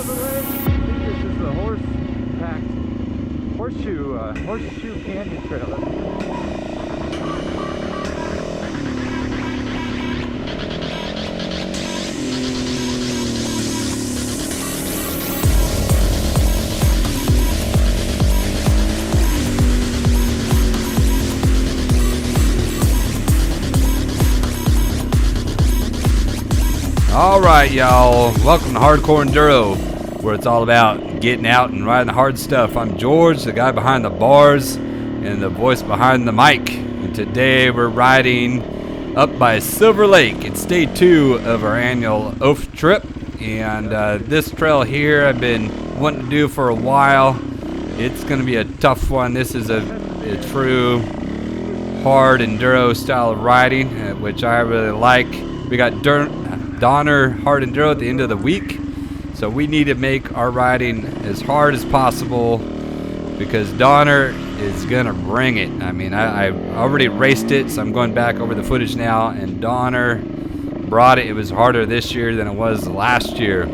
Silver Lake. I think this is the Horseshoe Canyon Trail. All right, y'all. Welcome to Hardcore Enduro, where it's all about getting out and riding the hard stuff. I'm George, the guy behind the bars and the voice behind the mic. And today we're riding up by Silver Lake. It's day 2 of our annual Oath trip. And this trail here I've been wanting to do for a while. It's going to be a tough one. This is a true hard enduro style of riding, which I really like. We got Donner Hard Enduro at the end of the week, so we need to make our riding as hard as possible because Donner is gonna bring it. I mean, I already raced it, so I'm going back over the footage now, and Donner brought it. It was harder this year than it was last year,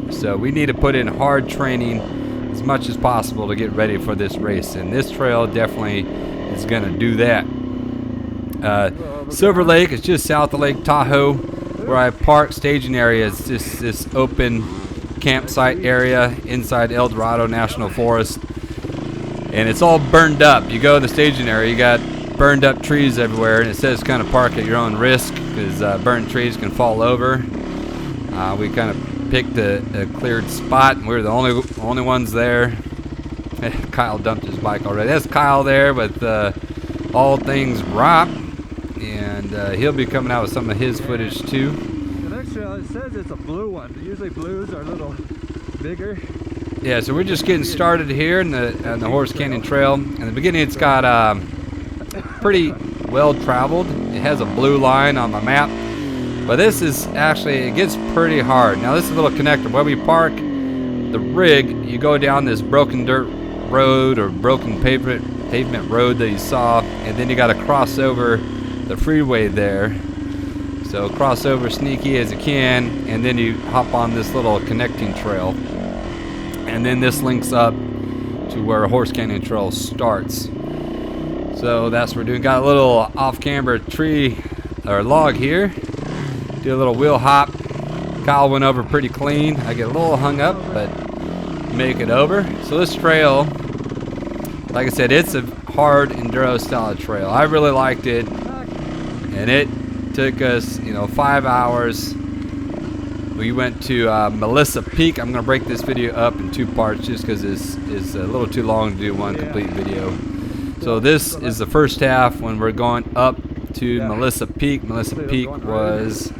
so we need to put in hard training as much as possible to get ready for this race, and this trail definitely is gonna do that. Silver Lake is just south of Lake Tahoe. Where I park staging area is just this open campsite area inside El Dorado National Forest, and it's all burned up. You go in the staging area, you got burned up trees everywhere, and it says kind of park at your own risk because burned trees can fall over. We kind of picked a cleared spot, and we were the only ones there. Kyle dumped his bike already. That's Kyle there with all things rock. And he'll be coming out with some of his footage too. The next trail, it says it's a blue one. Usually blues are a little bigger. Yeah, so we're just getting started here in the Horse Canyon Trail. In the beginning, it's got pretty well traveled. It has a blue line on the map, but this is actually, it gets pretty hard. Now this is a little connector. Where we park the rig, you go down this broken dirt road or broken pavement road that you saw, and then you got to cross over the freeway there. So cross over sneaky as you can, and then you hop on this little connecting trail, and then this links up to where Horse Canyon Trail starts. So that's what we're doing. Got a little off-camber tree or log here. Do a little wheel hop. Kyle went over pretty clean. I get a little hung up, but make it over. So this trail, like I said, it's a hard enduro style trail. I really liked it. And it took us, 5 hours. We went to Melissa Peak. I'm going to break this video up in 2 parts just because it's a little too long to do one complete video. So this is the first half when we're going up to Melissa Peak. Melissa Peak was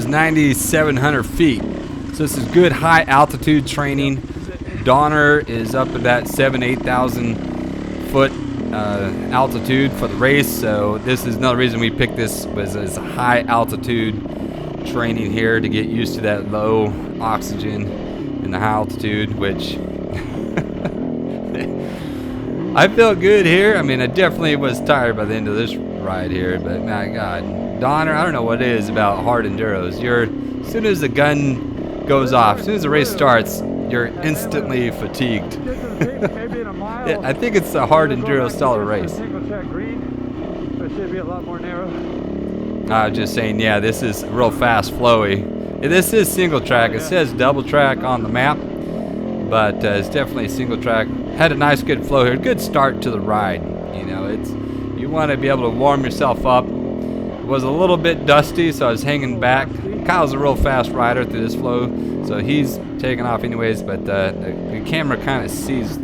9,700 feet. So this is good high altitude training. Donner is up at that 8,000 foot altitude for the race, so this is another reason we picked this was as high altitude training here to get used to that low oxygen and the high altitude, which I felt good here. I mean, I definitely was tired by the end of this ride here, but my God, Donner, I don't know what it is about hard enduros. As soon as the gun goes off, as soon as the race starts, you're instantly fatigued. Yeah, I think it's a hard enduro style of race. Should be a lot more narrow. I was just saying, yeah, this is real fast, flowy. This is single track. It says double track on the map, but it's definitely single track. Had a nice, good flow here. Good start to the ride. You want to be able to warm yourself up. It was a little bit dusty, so I was hanging back. Kyle's a real fast rider through this flow, so he's taking off anyways. But the camera kind of sees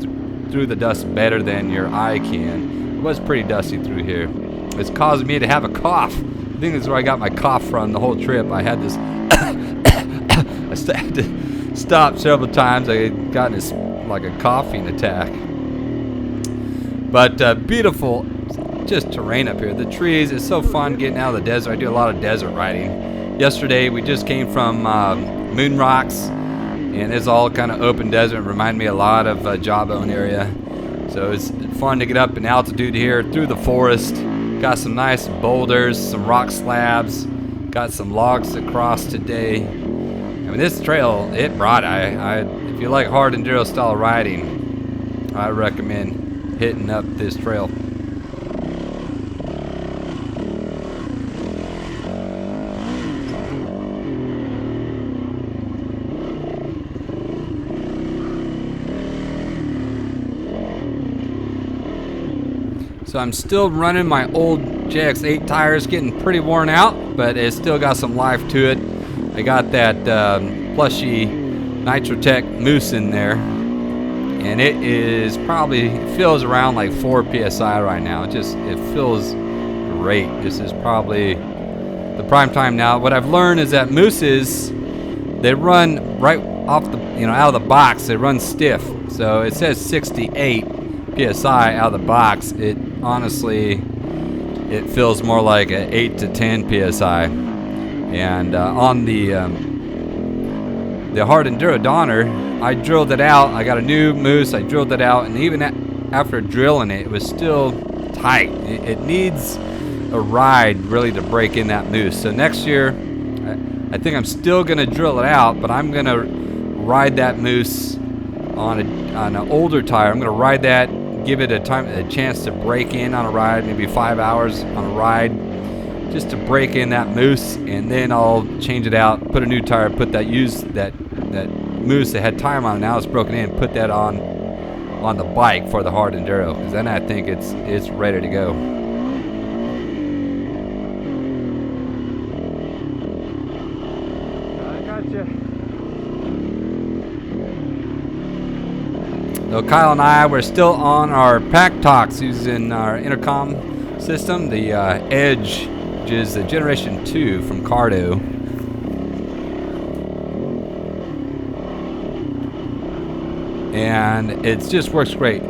through the dust better than your eye can. It was pretty dusty through here. It's causing me to have a cough. I think this is where I got my cough from the whole trip. I had this I had to stop several times. I had gotten this like a coughing attack. But beautiful just terrain up here. The trees, it's so fun getting out of the desert. I do a lot of desert riding. Yesterday we just came from Moon Rocks, and it's all kind of open desert. It reminded me a lot of Jawbone area. So it's fun to get up in altitude here through the forest. Got some nice boulders, some rock slabs. Got some logs to cross today. And mean, this trail, it brought it. If you like hard enduro style riding, I recommend hitting up this trail. So I'm still running my old JX8 tires, getting pretty worn out, but it's still got some life to it. I got that plushy Nitrotech Moose in there, and it feels around like 4 PSI right now. It feels great. This is probably the prime time now. What I've learned is that Mooses, they run right off the, out of the box. They run stiff. So it says 68 PSI out of the box. It honestly, it feels more like an 8 to 10 PSI. And on the Hard Enduro Donner, I drilled it out. I got a new Moose. I drilled it out, and even after drilling it, it was still tight. It needs a ride really to break in that Moose. So next year, I think I'm still gonna drill it out, but I'm gonna ride that Moose on an older tire. I'm gonna ride that, give it a chance to break in on a ride, maybe 5 hours on a ride, just to break in that Moose, and then I'll change it out, put a new tire, put that Moose that had time on it, now it's broken in, put that on the bike for the Hard Enduro, because then I think it's ready to go. I got you. So Kyle and I, we're still on our pack talks using our intercom system, the Edge, which is the Generation 2 from Cardo. And it just works great.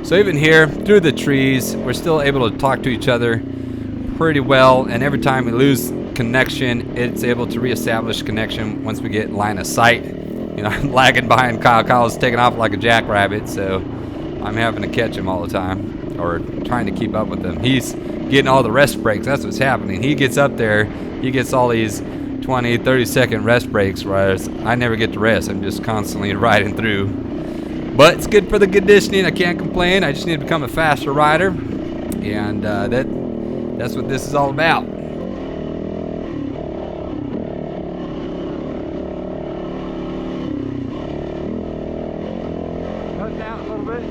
So even here, through the trees, we're still able to talk to each other pretty well. And every time we lose connection, it's able to reestablish connection once we get line of sight. I'm lagging behind Kyle. Kyle's taking off like a jackrabbit, so I'm having to catch him all the time, or trying to keep up with him. He's getting all the rest breaks. That's what's happening. He gets up there, he gets all these 20, 30-second rest breaks, whereas I never get to rest. I'm just constantly riding through. But it's good for the conditioning. I can't complain. I just need to become a faster rider, and that's what this is all about. Cut down a little bit.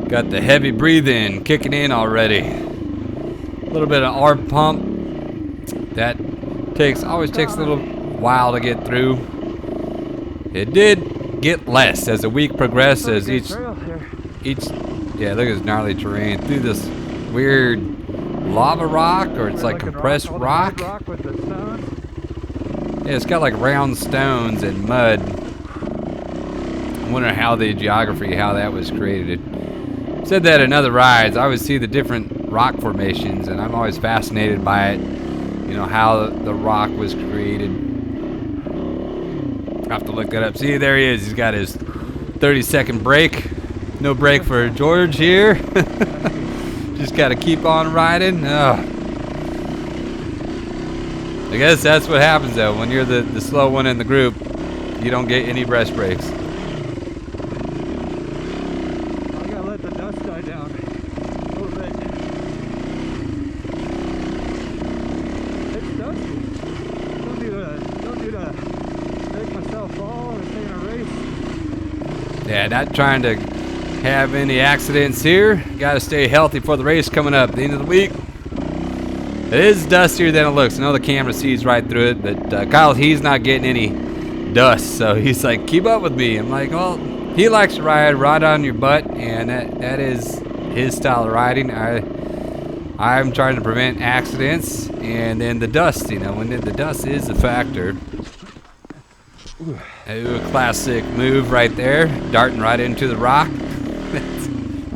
Got the heavy breathing kicking in already. A little bit of arb pump. That always takes a little while to get through. It did get less as the week progressed, as each yeah, look at this gnarly terrain through this weird lava rock, or it's like compressed rock. Yeah, it's got like round stones and mud. I wonder how the geography, how that was created. Said that in other rides, I always see the different rock formations, and I'm always fascinated by it. How the rock was created. I have to look that up. See, there he is. He's got his 30-second break. No break for George here. Just got to keep on riding. I guess that's what happens, though. When you're the slow one in the group, you don't get any rest breaks. Yeah, not trying to have any accidents here. Got to stay healthy for the race coming up at the end of the week. It is dustier than it looks. I know the camera sees right through it, but Kyle, he's not getting any dust, so he's like, keep up with me. I'm like, well, he likes to ride on your butt, and that is his style of riding. I'm trying to prevent accidents, and then the dust, when the dust is a factor. A classic move right there, darting right into the rock.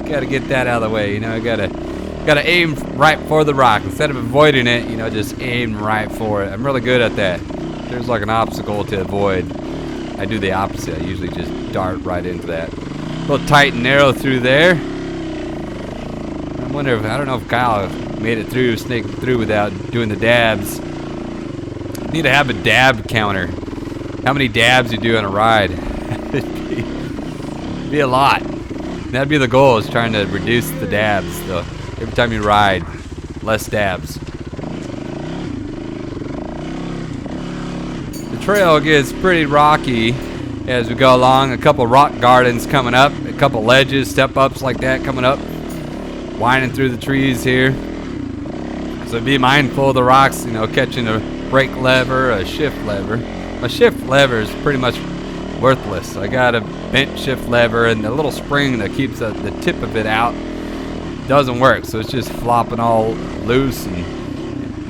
Got to get that out of the way, Gotta aim right for the rock instead of avoiding it. Just aim right for it. I'm really good at that. there's like an obstacle to avoid, I do the opposite. I usually just dart right into that. A little tight and narrow through there. I wonder if, I don't know if Kyle made it through, snaked through without doing the dabs. Need to have a dab counter. How many dabs you do on a ride? It'd be a lot. That'd be the goal, is trying to reduce the dabs. So every time you ride, less dabs. The trail gets pretty rocky as we go along. A couple rock gardens coming up, a couple ledges, step ups like that coming up, winding through the trees here. So be mindful of the rocks, you know, catching a brake lever, a shift lever. My shift lever is pretty much worthless. I got a bent shift lever, and the little spring that keeps the tip of it out doesn't work, so it's just flopping all loose and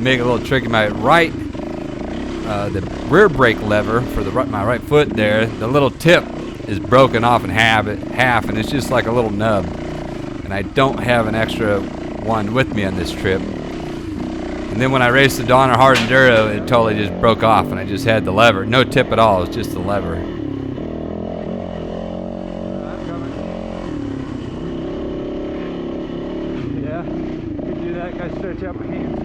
make it a little tricky. My right, the rear brake lever for my right foot there, the little tip is broken off in half, and it's just like a little nub. And I don't have an extra one with me on this trip. And then when I raced the Donner Hard Enduro, it totally just broke off, and I just had the lever. No tip at all, it's just the lever. I'm coming. Yeah, could do that. Gotta stretch out my hands.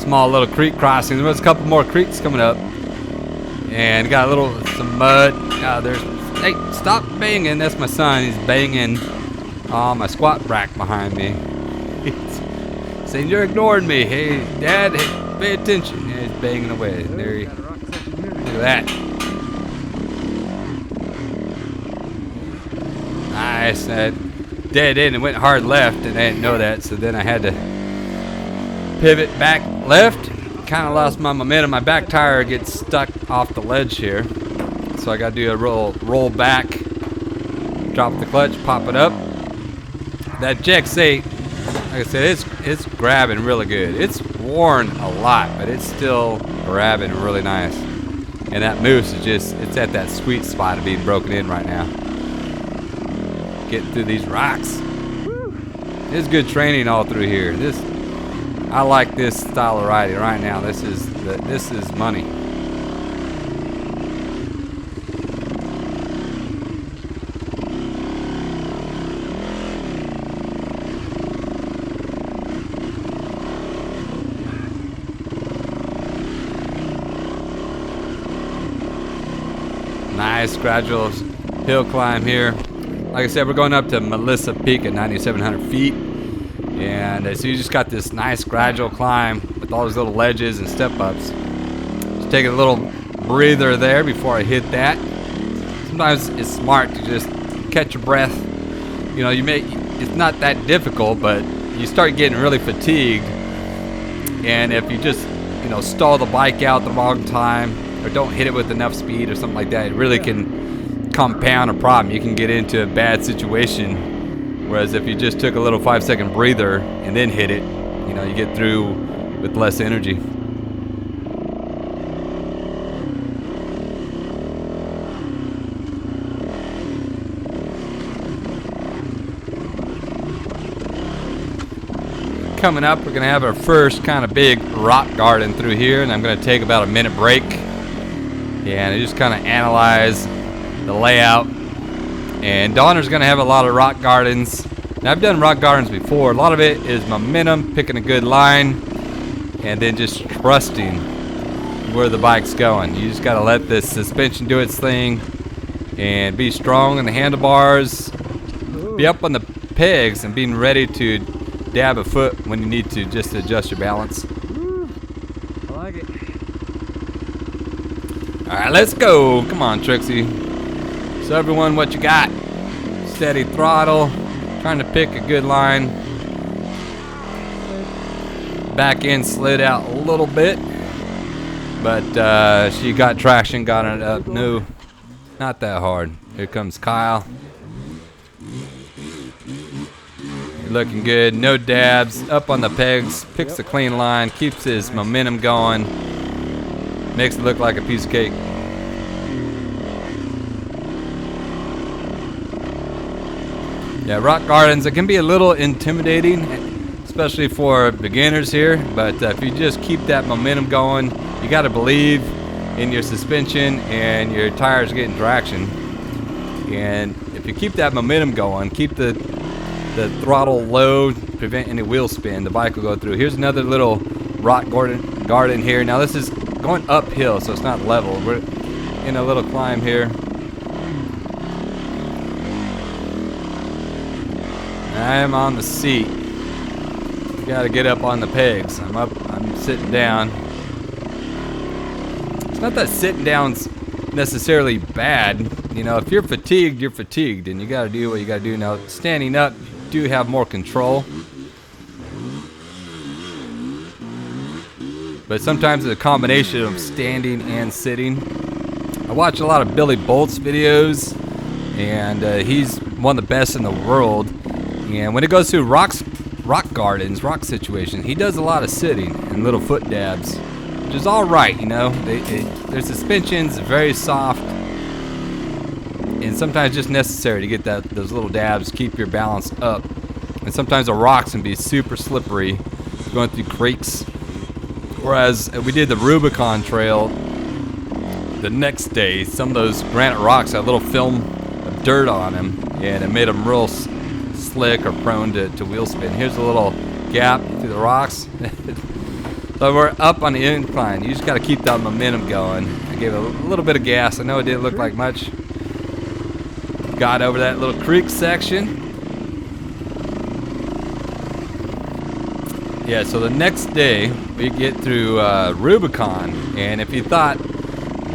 Small little creek crossing. There's a couple more creeks coming up, and got some mud. Hey, stop banging! That's my son. He's banging on my squat rack behind me. He's saying, "You're ignoring me." Hey, Dad, hey, pay attention. Yeah, he's banging away. There he. Look at that. Nice. That dead end and went hard left, and I didn't know that, so then I had to pivot back left. Kind of lost my momentum. My back tire gets stuck off the ledge here, so I got to do a roll back, drop the clutch, pop it up. That JX8, like I said, it's grabbing really good. It's worn a lot, but it's still grabbing really nice. And that moose is it's at that sweet spot of being broken in right now. Getting through these rocks. There's good training all through here. I like this style of riding right now. This is money. Nice gradual hill climb here. Like I said, we're going up to Melissa Peak at 9,700 feet. And so you just got this nice gradual climb with all these little ledges and step ups. Just taking a little breather there before I hit that. Sometimes it's smart to just catch your breath. You know, it's not that difficult, but you start getting really fatigued. And if you just, you know, stall the bike out the wrong time, or don't hit it with enough speed or something like that, it really can compound a problem. You can get into a bad situation. Whereas if you just took a little 5-second breather and then hit it, you know, you get through with less energy. Coming up, we're going to have our first kind of big rock garden through here, and I'm going to take about a minute break and just kind of analyze the layout. And Donner's going to have a lot of rock gardens. Now, I've done rock gardens before. A lot of it is momentum, picking a good line, and then just trusting where the bike's going. You just got to let the suspension do its thing and be strong in the handlebars, be up on the pegs, and being ready to dab a foot when you need to, just to adjust your balance. I like it. All right, let's go. Come on, Trixie. So everyone, what you got? Steady throttle, trying to pick a good line. Back end slid out a little bit, but she got traction, got it up. No, not that hard. Here comes Kyle. Looking good, no dabs, up on the pegs, picks a clean line, keeps his momentum going, makes it look like a piece of cake. Yeah, rock gardens, it can be a little intimidating, especially for beginners here, but if you just keep that momentum going, you got to believe in your suspension and your tires getting traction. And if you keep that momentum going, keep the throttle low, prevent any wheel spin, the bike will go through. Here's another little rock garden here. Now this is going uphill, so it's not level. We're in a little climb here. I'm on the seat. You gotta get up on the pegs. I'm up, I'm sitting down. It's not that sitting down's necessarily bad. You know, if you're fatigued, you're fatigued, and you gotta do what you gotta do. Now, standing up, you do have more control. But sometimes it's a combination of standing and sitting. I watch a lot of Billy Bolt's videos, and he's one of the best in the world. And when it goes through rock gardens, rock situations, he does a lot of sitting and little foot dabs, which is all right, you know. Their suspension's very soft, and sometimes just necessary to get those little dabs, keep your balance up. And sometimes the rocks can be super slippery, going through creeks. Whereas we did the Rubicon Trail the next day, some of those granite rocks had a little film of dirt on them, and it made them real slick or prone to wheel spin. Here's a little gap through the rocks. So we're up on the incline. You just got to keep that momentum going. I gave it a little bit of gas. I know it didn't look like much. Got over that little creek section. Yeah, so the next day we get through Rubicon, and if you thought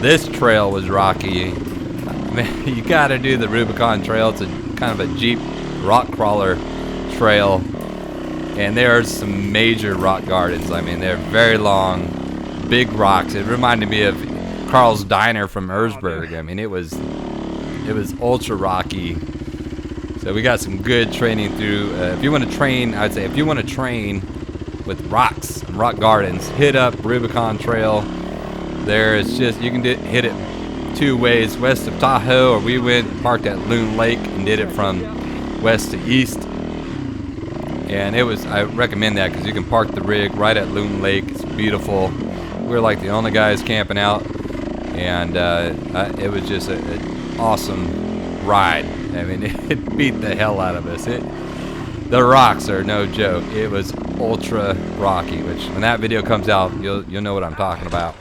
this trail was rocky, man, you got to do the Rubicon Trail. It's a kind of a Jeep rock crawler trail, and there are some major rock gardens. I mean, they're very long, big rocks. It reminded me of Carl's Diner from Erzberg. I mean, it was ultra rocky. So we got some good training through. If you want to train, I'd say if you want to train with rocks and rock gardens, hit up Rubicon Trail. There, it's just, you can hit it two ways, west of Tahoe, or we went parked at Loon Lake and did it from west to east. And I recommend that because you can park the rig right at Loon Lake. It's beautiful. We're like the only guys camping out, and it was just an awesome ride. I mean, it beat the hell out of us. The rocks are no joke. It was ultra rocky, which when that video comes out, you'll know what I'm talking about.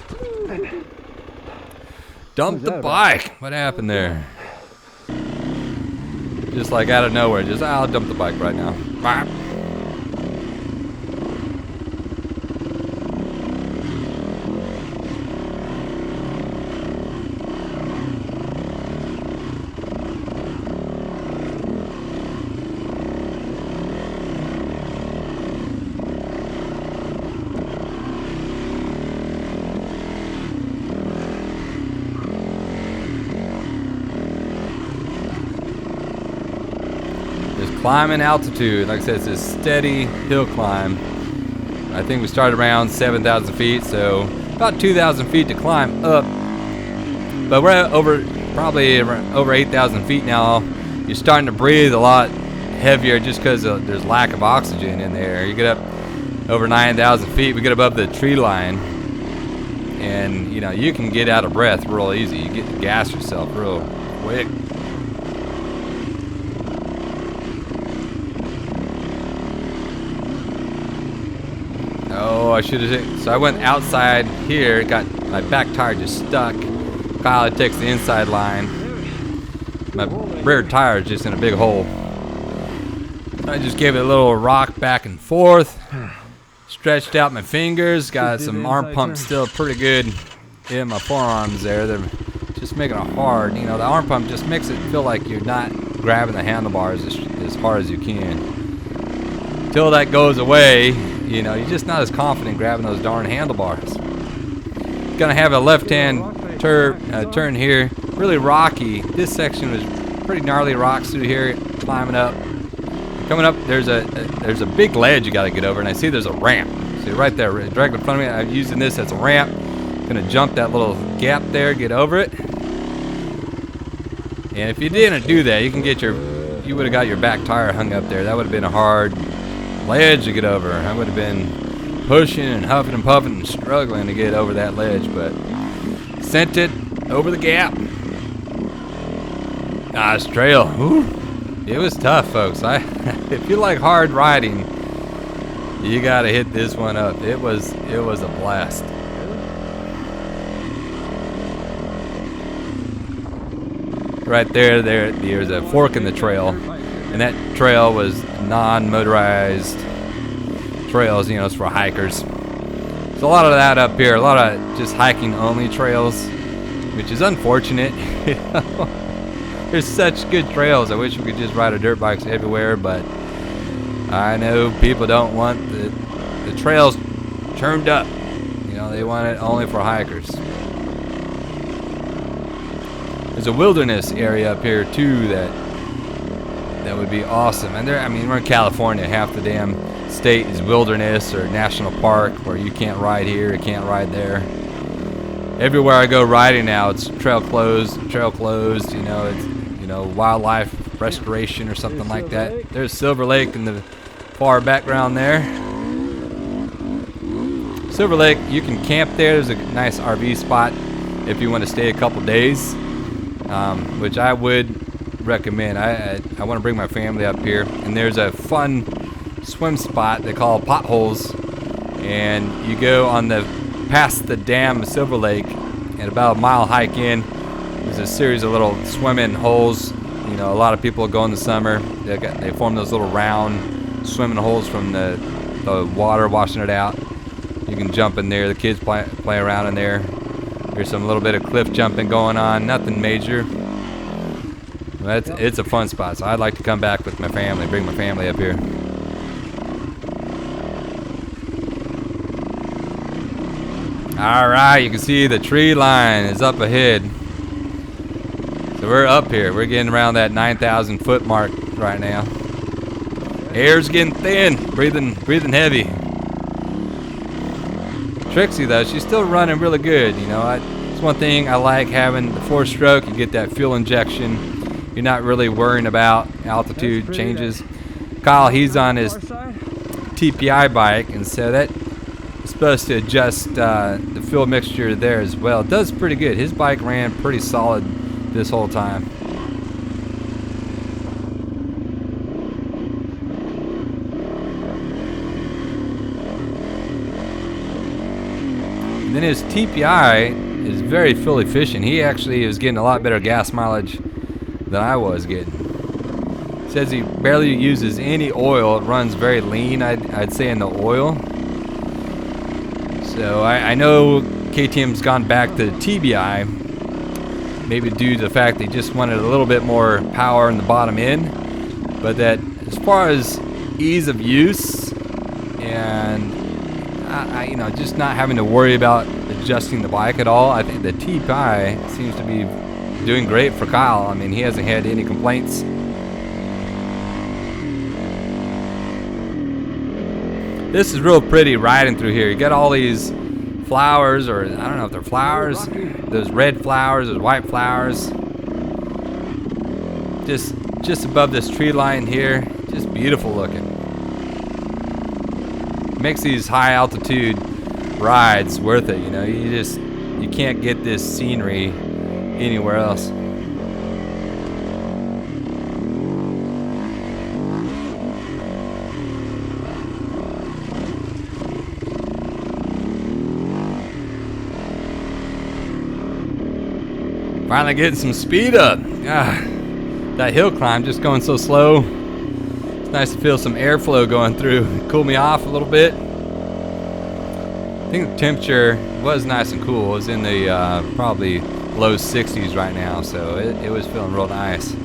Dump the bike. What happened there? Just like out of nowhere, just I'll dump the bike right now. Bye. Climbing altitude, like I said, it's a steady hill climb. I think we started around 7,000 feet, so about 2,000 feet to climb up. But we're at probably over 8,000 feet now. You're starting to breathe a lot heavier just because there's lack of oxygen in the air. You get up over 9,000 feet, we get above the tree line, and you know you can get out of breath real easy. You get to gas yourself real quick. Oh, I should have. So I went outside here, got my back tire just stuck. Kyle takes the inside line. My rear tire is just in a big hole. I just gave it a little rock back and forth. Stretched out my fingers. Got some arm pumps still pretty good in my forearms there. They're just making it hard. You know, the arm pump just makes it feel like you're not grabbing the handlebars as hard as you can. Until that goes away, you know, you're just not as confident grabbing those darn handlebars. Gonna have a left-hand turn here, really rocky. This section was pretty gnarly rocks through here, climbing up. Coming up, there's a big ledge you gotta get over, and I see there's a ramp. See right there, directly in front of me. I'm using this as a ramp. Gonna jump that little gap there, get over it. And if you didn't do that, you can get your you would have got your back tire hung up there. That would have been a hard ledge to get over. I would have been pushing and huffing and puffing and struggling to get over that ledge, but sent it over the gap. Nice trail. Whew. It was tough, folks. If you like hard riding, you gotta hit this one up. It was a blast. Right there's a fork in the trail, and that trail was non-motorized trails. You know, it's for hikers. There's a lot of that up here. A lot of just hiking only trails, which is unfortunate. You know? There's such good trails. I wish we could just ride our dirt bikes everywhere, but I know people don't want the trails turned up. You know, they want it only for hikers. There's a wilderness area up here too that would be awesome. And I mean, we're in California. Half the damn state is wilderness or national park where you can't ride here, you can't ride there. Everywhere I go riding now, it's trail closed. You know, it's wildlife restoration or something like that. There's Silver Lake in the far background there. Silver Lake, you can camp there. There's a nice RV spot if you want to stay a couple days, which I would recommend. I want to bring my family up here, and there's a fun swim spot they call potholes, and you go on past the dam of Silver Lake, and about a mile hike in, there's a series of little swimming holes. You know, a lot of people go in the summer. They form those little round swimming holes from the water washing it out. You can jump in there. The kids play around in there. There's some little bit of cliff jumping going on. Nothing major. It's a fun spot. So I'd like to come back with my family, bring my family up here. All right, you can see the tree line is up ahead. So we're up here. We're getting around that 9,000 foot mark right now. Air's getting thin, breathing heavy. Trixie though, she's still running really good. You know, it's one thing I like having the 4-stroke. You get that fuel injection. You're not really worrying about altitude changes. Kyle, he's on his TPI bike, and so that is supposed to adjust the fuel mixture there as well. It does pretty good. His bike ran pretty solid this whole time. And then his TPI is very fuel efficient. He actually is getting a lot better gas mileage than I was getting. Says he barely uses any oil. It runs very lean, I'd say, in the oil. So I know KTM's gone back to TBI, maybe due to the fact they just wanted a little bit more power in the bottom end, but that as far as ease of use and you know, just not having to worry about adjusting the bike at all, I think the TPI seems to be doing great for Kyle. I mean, he hasn't had any complaints. This is real pretty riding through here. You got all these flowers, or I don't know if they're flowers. Those red flowers, those white flowers. Just above this tree line here. Just beautiful looking. Makes these high altitude rides worth it. You know, you can't get this scenery anywhere else. Finally getting some speed up. That hill climb just going so slow. It's nice to feel some airflow going through. Cool me off a little bit. I think the temperature was nice and cool. It was in the probably low 60s right now, so it was feeling real nice.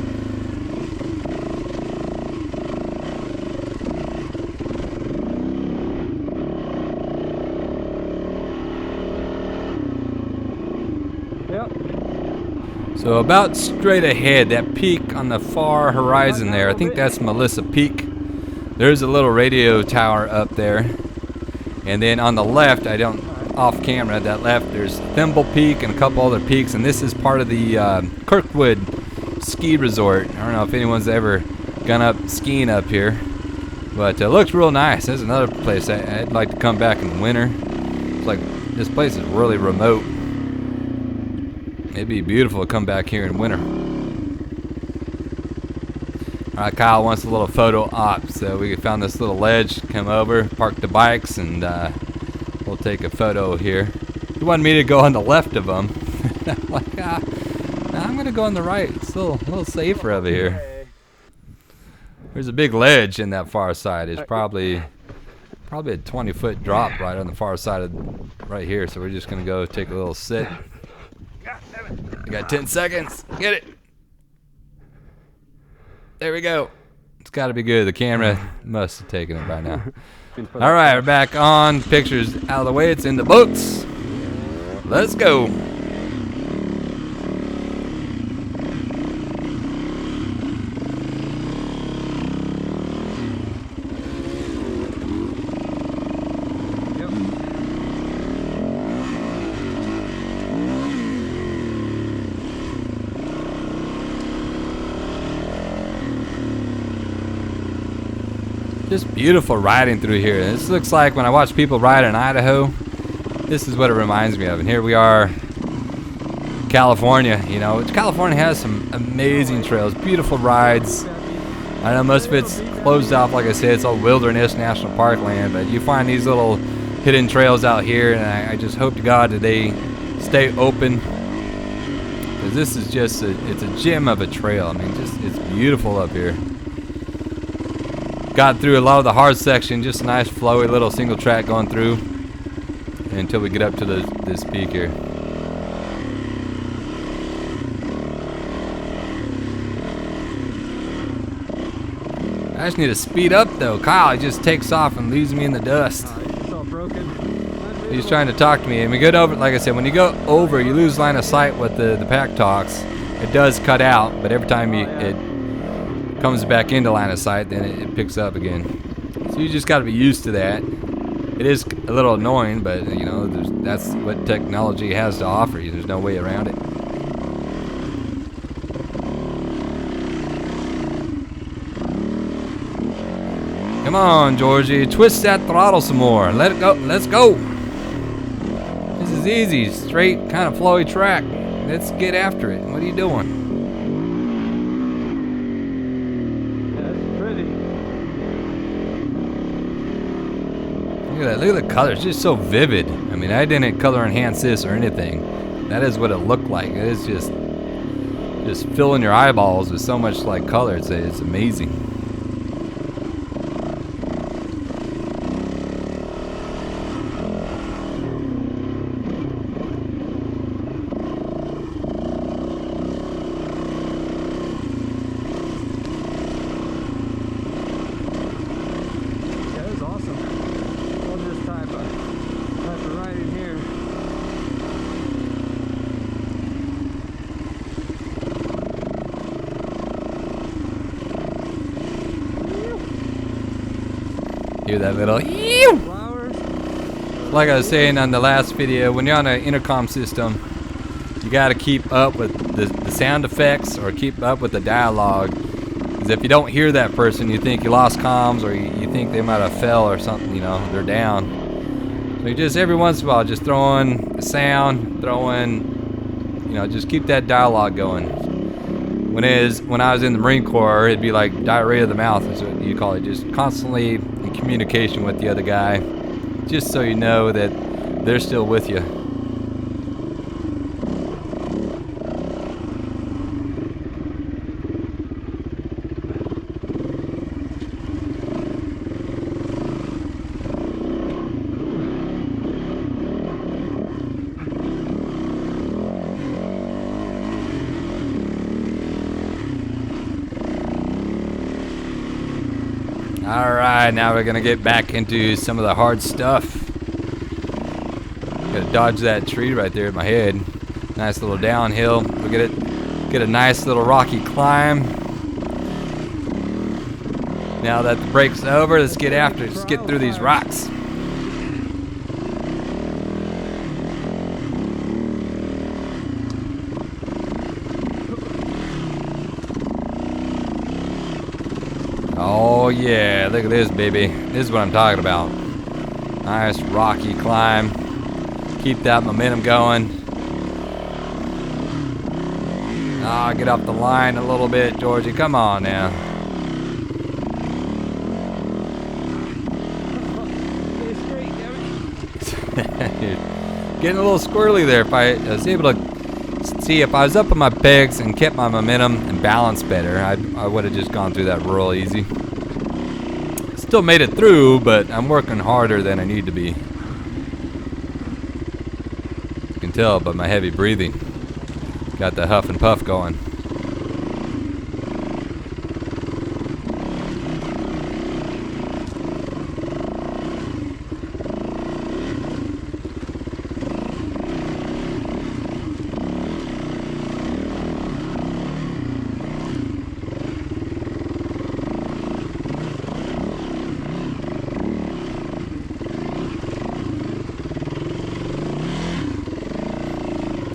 So about straight ahead, that peak on the far horizon there, I think that's Melissa Peak. There's a little radio tower up there. And then on the left, off camera, that left, there's Thimble Peak and a couple other peaks. And this is part of the Kirkwood Ski Resort. I don't know if anyone's ever gone up skiing up here. But it looks real nice. There's another place I'd like to come back in the winter. It's like this place is really remote. It'd be beautiful to come back here in winter. Alright, Kyle wants a little photo op, so we found this little ledge, come over, park the bikes, and we'll take a photo here. He wanted me to go on the left of them. I'm like, nah, I'm gonna go on the right. It's a little safer over here. There's a big ledge in that far side. It's probably a 20-foot drop right on the far side of right here. So we're just gonna go take a little sit. We got 10 seconds. Get it. There we go. It's got to be good. The camera must have taken it by now. All right, we're back on. Pictures out of the way. It's in the books. Let's go. Just beautiful riding through here. This looks like when I watch people ride in Idaho, this is what it reminds me of. And here we are, California. You know, California has some amazing trails, beautiful rides. I know most of it's closed off, like I said, it's all wilderness, national park land, but you find these little hidden trails out here, and I just hope to God that they stay open, because this is just it's a gem of a trail. I mean, it's beautiful up here. Got through a lot of the hard section, just a nice flowy little single track going through until we get up to this peak here. I just need to speed up though. Kyle just takes off and leaves me in the dust. It's all broken. He's trying to talk to me, and we get over, like I said, when you go over, you lose line of sight with the pack talks. It does cut out, but every time it comes back into line of sight, then it picks up again. So you just got to be used to that. It is a little annoying, but you know, that's what technology has to offer you. There's no way around it. Come on, Georgie, twist that throttle some more. Let it go. Let's go. This is easy, straight, kind of flowy track. Let's get after it. What are you doing? Look at the color. It's just so vivid. I mean, I didn't color enhance this or anything. That is what it looked like. It is just filling your eyeballs with so much like color. It's amazing. Hear that little flowers. Like I was saying on the last video, when you're on an intercom system, you got to keep up with the sound effects or keep up with the dialogue. Because if you don't hear that person, you think you lost comms, or you think they might have fell or something. You know, they're down. So you just every once in a while, just throw in the sound, you know, just keep that dialogue going. When I was in the Marine Corps, it'd be like diarrhea of the mouth, is what you call it. Just constantly in communication with the other guy, just so you know that they're still with you. Alright, now we're gonna get back into some of the hard stuff. Gotta dodge that tree right there at my head. Nice little downhill. We'll get a nice little rocky climb. Now that the brake's over, let's get after it. Let's get through these rocks. yeah, look at this, baby. This is what I'm talking about. Nice rocky climb. Keep that momentum going. Ah, get off the line a little bit, Georgie. Come on now. Getting a little squirrely there. If I was able to see, if I was up on my pegs and kept my momentum and balance better, I would have just gone through that real easy. Still made it through, but I'm working harder than I need to be. You can tell by my heavy breathing. Got the huff and puff going.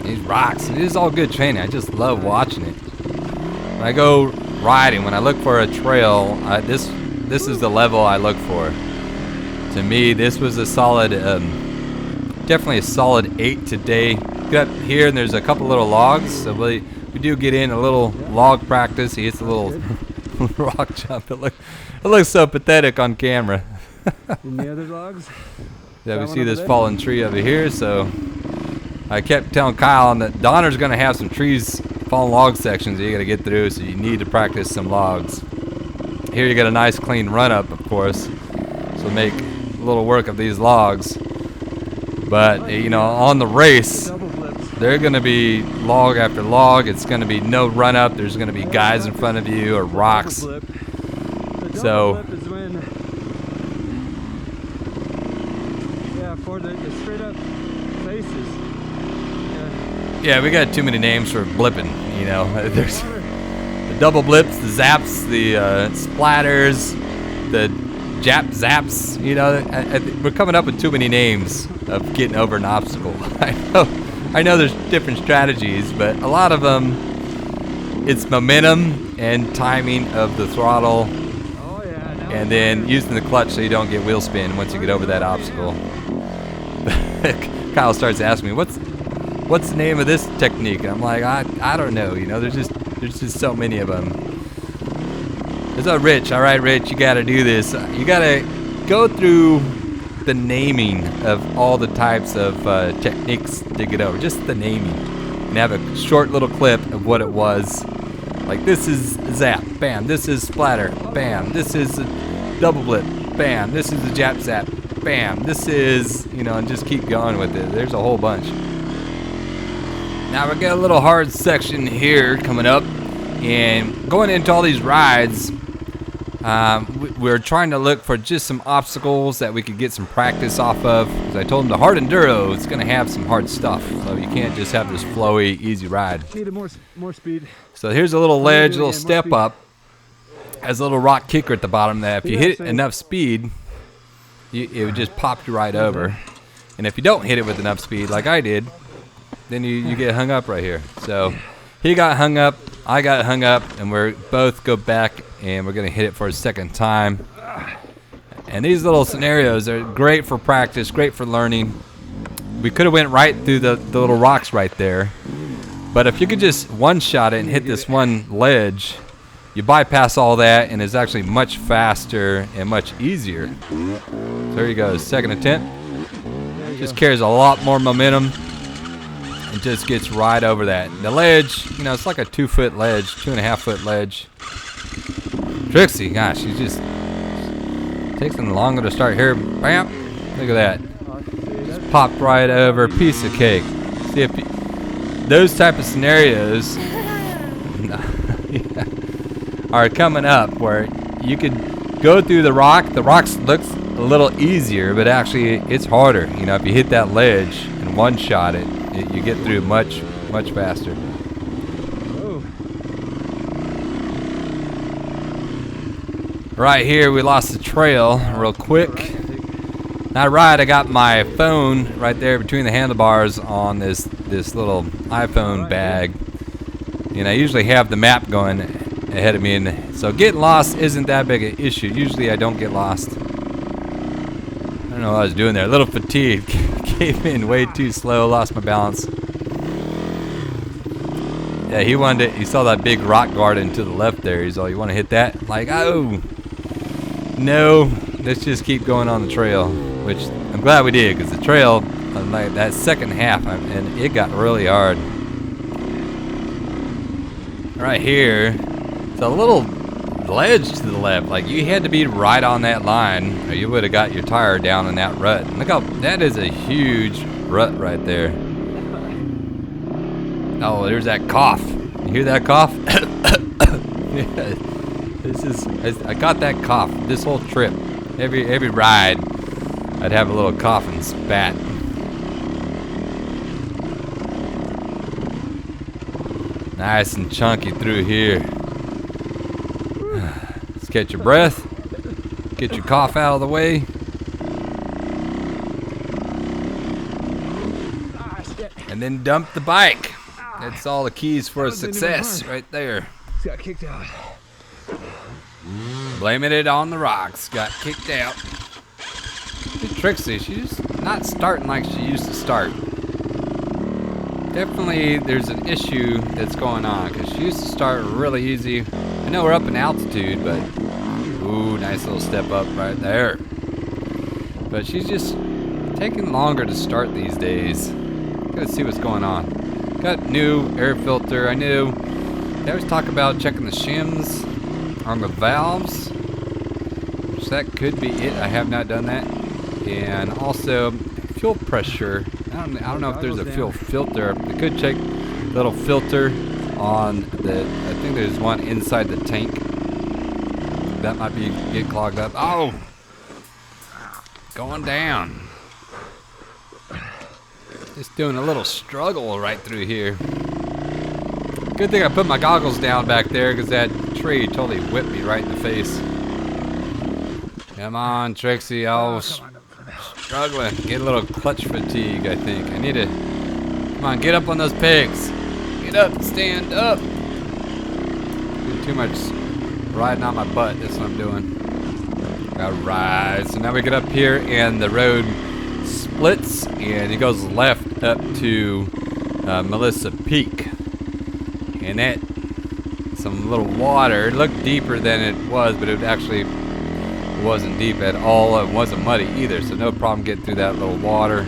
These rocks, it is all good training. I just love watching it. When I go riding, when I look for a trail, this is the level I look for. To me, this was a solid, definitely a solid 8 today. Got here, and there's a couple little logs, so we do get in a little log practice. He hits a little rock jump. It looks so pathetic on camera. Any other logs? Yeah, we see this fallen tree over here, so I kept telling Kyle that Donner's going to have some trees, fallen log sections that you got to get through, so you need to practice some logs. Here you get a nice clean run up, of course, so make a little work of these logs. But you know, on the race, they're going to be log after log. It's going to be no run up. There's going to be guys in front of you or rocks. So for the straight up faces. Yeah, we got too many names for blipping, you know. There's the double blips, the zaps, the splatters, the jap zaps, you know. We're coming up with too many names of getting over an obstacle. I know there's different strategies, but a lot of them, it's momentum and timing of the throttle, and then using the clutch so you don't get wheel spin once you get over that obstacle. Kyle starts asking me, what's the name of this technique? And I'm like, I don't know, you know, there's just so many of them. It's Rich, all right, Rich, you gotta do this. You gotta go through the naming of all the types of techniques to get over, just the naming, and have a short little clip of what it was. Like, this is zap, bam, this is splatter, bam, this is a double blip, bam, this is a jap zap, bam, this is, you know, and just keep going with it. There's a whole bunch. Now we got a little hard section here coming up, and going into all these rides, we're trying to look for just some obstacles that we could get some practice off of. As I told him, the Hard Enduro is going to have some hard stuff, so you can't just have this flowy, easy ride. Need more speed. So here's a little ledge, a little step up. Has a little rock kicker at the bottom that if you hit it enough speed, it would just pop you right over. And if you don't hit it with enough speed, like I did, then you get hung up right here. So he got hung up, I got hung up, and we're both go back, and we're going to hit it for a second time. And these little scenarios are great for practice, great for learning. We could have went right through the little rocks right there. But if you could just one-shot it and hit this one ledge, you bypass all that, and it's actually much faster and much easier. So there you go, second attempt. Just carries a lot more momentum. It just gets right over that. The ledge, you know, it's like a 2-foot ledge, 2.5-foot ledge. Trixie, gosh, she just takes them longer to start here. Bam! Look at that. Just popped right over, piece of cake. See if those type of scenarios are coming up where you could go through the rock. The rock looks a little easier, but actually it's harder. You know, if you hit that ledge and one-shot it, you get through much faster. Whoa. Right here, we lost the trail real quick. Now, right, I got my phone right there between the handlebars on this little iPhone bag. And I usually have the map going ahead of me, and so getting lost isn't that big an issue. Usually I don't get lost. I don't know what I was doing there. A little fatigued. Came in way too slow, lost my balance. Yeah, he saw that big rock garden to the left there. He's all, you want to hit that? Like, oh, no, let's just keep going on the trail, which I'm glad we did, because the trail, like that second half, and it got really hard. Right here, it's a little ledge to the left. Like, you had to be right on that line, or you would have got your tire down in that rut. And look how, that is a huge rut right there. Oh, there's that cough. You hear that cough? Yeah, I got that cough this whole trip. Every ride, I'd have a little cough and spat. Nice and chunky through here. Let's catch your breath. Get your cough out of the way. And then dump the bike. That's all the keys for a success right there. Got kicked out. Blaming it on the rocks. Got kicked out. Trixie, she's not starting like she used to start. Definitely there's an issue that's going on, because she used to start really easy. I know we're up in altitude, but ooh, nice little step up right there. But she's just taking longer to start these days. Gotta see what's going on. Got new air filter. I knew they always talk about checking the shims on the valves, which that could be it. I have not done that. And also fuel pressure. I don't know if there's a fuel filter. I could check the little filter on the, I think there's one inside the tank. That might be get clogged up. Oh, going down. Just doing a little struggle right through here. Good thing I put my goggles down back there, because that tree totally whipped me right in the face. Come on, Trixie. Oh, struggling. Get a little clutch fatigue, I think. I need to, come on, get up on those pegs. Get up, stand up. Doing too much riding on my butt. That's what I'm doing. Alright, so now we get up here and the road splits and it goes left up to Melissa Peak. And that, some little water. It looked deeper than it was, but it actually wasn't deep at all. It wasn't muddy either, so no problem getting through that little water.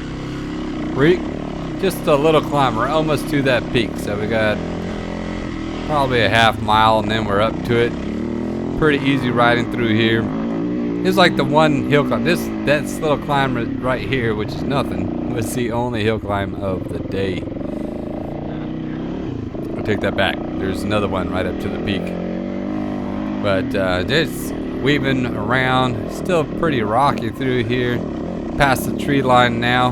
Just a little climb. We're almost to that peak, so we got probably a half mile and then we're up to it. Pretty easy riding through here. It's like the one hill climb. This little climb right here, which is nothing, was the only hill climb of the day. I'll take that back. There's another one right up to the peak. But just weaving around, still pretty rocky through here. Past the tree line now.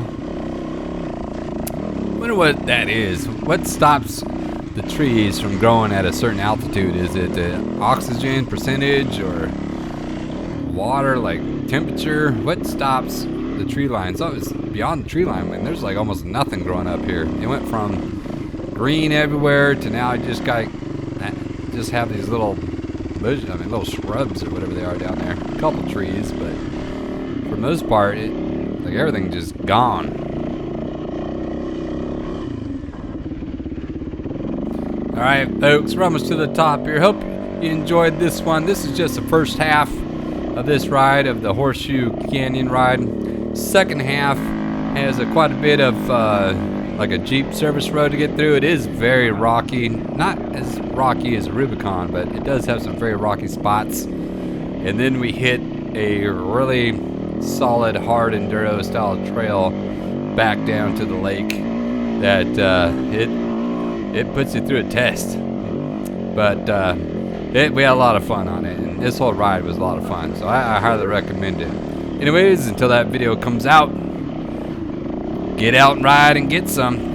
Wonder what that is. What stops the trees from growing at a certain altitude? Is it the oxygen percentage or water, like temperature? What stops the tree line? So it's beyond the tree line. I mean, there's like almost nothing growing up here. It went from green everywhere to now I just have these little bushes, little shrubs or whatever they are down there. A couple trees, but for the most part, like everything just gone. All right, folks, we're almost to the top here. Hope you enjoyed this one. This is just the first half of this ride, of the Horseshoe Canyon ride. Second half has quite a bit of like a Jeep service road to get through. It is very rocky, not as rocky as Rubicon, but it does have some very rocky spots. And then we hit a really solid hard enduro style trail back down to the lake that it puts you through a test. But we had a lot of fun on it, and this whole ride was a lot of fun, so I highly recommend it. Anyways, until that video comes out, get out and ride and get some.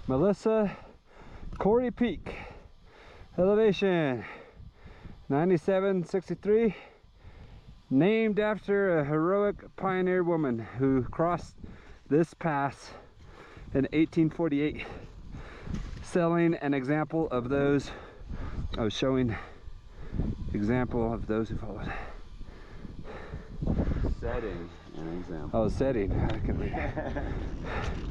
Melissa Corey Peak, elevation 9763, named after a heroic pioneer woman who crossed this pass in 1848, showing example of those who followed. Setting an example. Oh, setting. I can read.